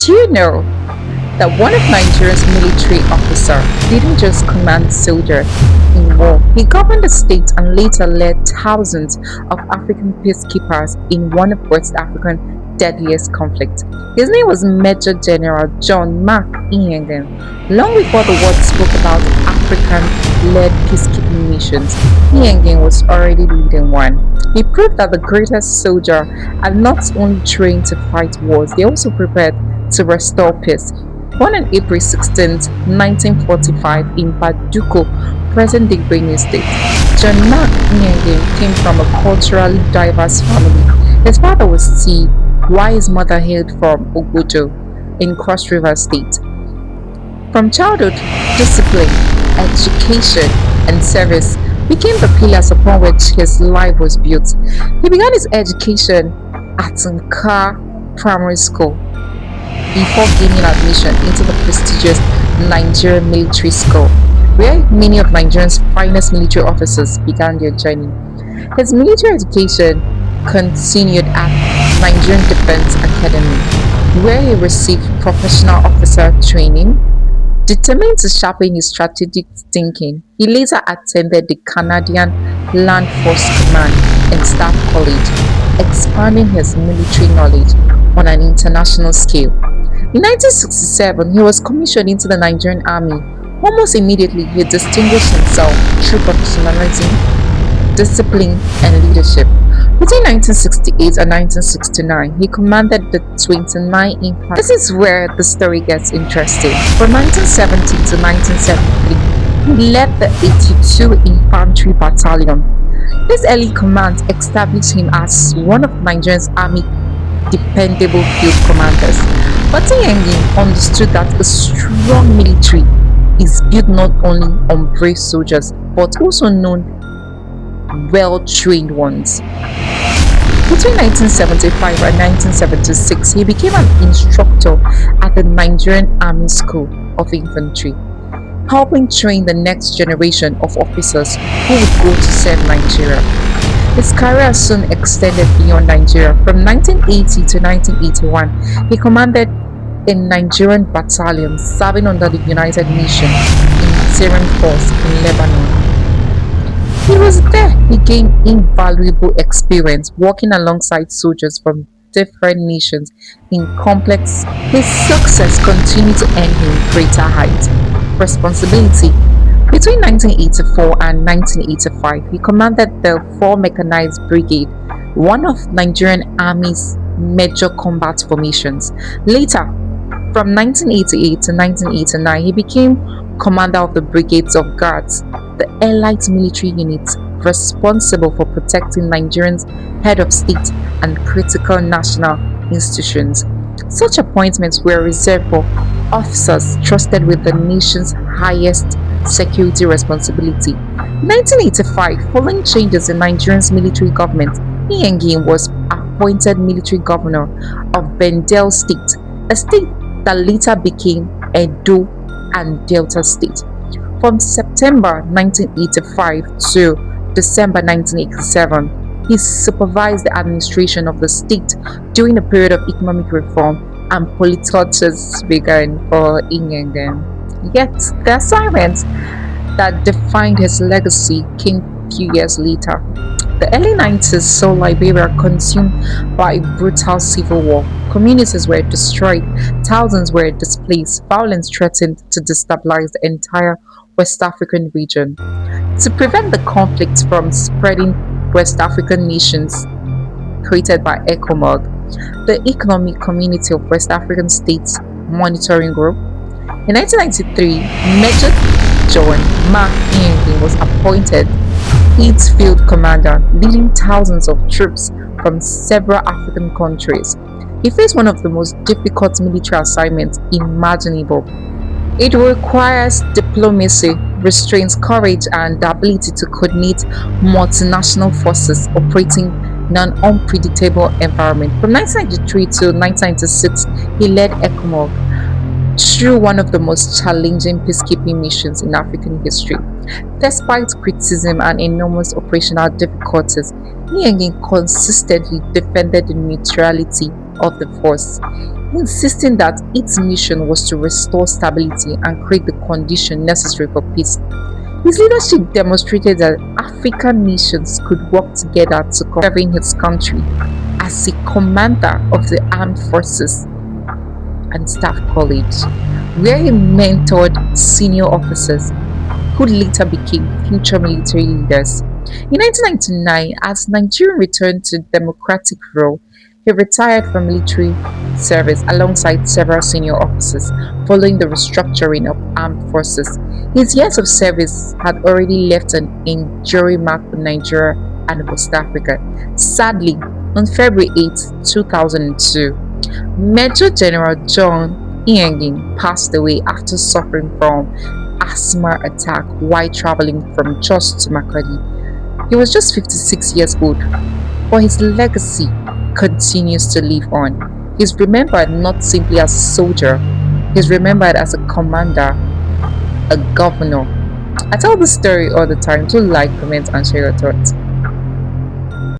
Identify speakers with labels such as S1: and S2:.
S1: Do you know that one of Nigeria's military officers didn't just command soldiers in war, he governed the state and later led thousands of African peacekeepers in one of West Africa's deadliest conflicts. His name was Major General John Mark Ineienger. Long before the world spoke about African-led peacekeeping missions, Ineienger was already leading one. He proved that the greatest soldier are not only trained to fight wars, they also prepared to restore peace. Born on April 16, 1945 in Paducco, present-day Benue State, John Mark Ineienger came from a culturally diverse family. His father was T, while his mother hailed from Ogojo in Cross River State. From childhood, discipline, education, and service became the pillars upon which his life was built. He began his education at Nka Primary School before gaining admission into the prestigious Nigerian Military School, where many of Nigeria's finest military officers began their journey. His military education continued at Nigerian Defense Academy, where he received professional officer training. Determined to sharpen his strategic thinking, he later attended the Canadian Land Force Command and Staff College, expanding his military knowledge on an international scale. In 1967, he was commissioned into the Nigerian Army. Almost immediately, he distinguished himself through professionalism, discipline, and leadership. Between 1968 and 1969, he commanded the 29 Infantry. This is where the story gets interesting. From 1970 to 1973, he led the 82 Infantry Battalion. This early command established him as one of Nigeria's Army dependable field commanders. But Ineienger understood that a strong military is built not only on brave soldiers, but also known well-trained ones. Between 1975 and 1976, he became an instructor at the Nigerian Army School of Infantry, helping train the next generation of officers who would go to serve Nigeria. His career soon extended beyond Nigeria. From 1980 to 1981, he commanded a Nigerian battalion serving under the United Nations Interim Force in Lebanon. He was there he gained invaluable experience working alongside soldiers from different nations in complex. His success continued to earn him greater heights. Responsibility. Between 1984 and 1985, he commanded the 4 Mechanized Brigade, one of Nigerian Army's major combat formations. Later, from 1988 to 1989, he became commander of the Brigades of Guards, the elite military unit responsible for protecting Nigerians' head of state and critical national institutions. Such appointments were reserved for officers trusted with the nation's highest security responsibility. In 1985, following changes in Nigeria's military government, Ineienger was appointed military governor of Bendel State, a state that later became Edo and Delta State. From September 1985 to December 1987, he supervised the administration of the state during a period of economic reform and political change began for Ineienger. Yet, the assignments that defined his legacy came a few years later. The early 90s saw Liberia consumed by a brutal civil war. Communities were destroyed, thousands were displaced, violence threatened to destabilize the entire West African region. To prevent the conflict from spreading, West African nations created by ECOMOG, the Economic Community of West African States Monitoring Group. In 1993, Major General Ineienger was appointed its field commander, leading thousands of troops from several African countries. He faced one of the most difficult military assignments imaginable. It requires diplomacy, restraint, courage, and the ability to coordinate multinational forces operating in an unpredictable environment. From 1993 to 1996, he led ECOMOG through one of the most challenging peacekeeping missions in African history. Despite criticism and enormous operational difficulties, Ineienger consistently defended the neutrality of the force. insisting that its mission was to restore stability and create the condition necessary for peace. His leadership demonstrated that African nations could work together to govern his country as a commander of the armed forces and staff college, where he mentored senior officers who later became future military leaders. In 1999, as Nigeria returned to democratic rule, he retired from military service alongside several senior officers following the restructuring of armed forces. His years of service had already left an enduring mark on Nigeria and West Africa. Sadly, on February 8, 2002, Major General John Ineienger passed away after suffering from asthma attack while traveling from Jos to Makodi. He was just 56 years old, but his legacy continues to live on. He's remembered not simply as a soldier, he's remembered as a commander, a governor. I tell this story all the time. Do like, comment, and share your thoughts.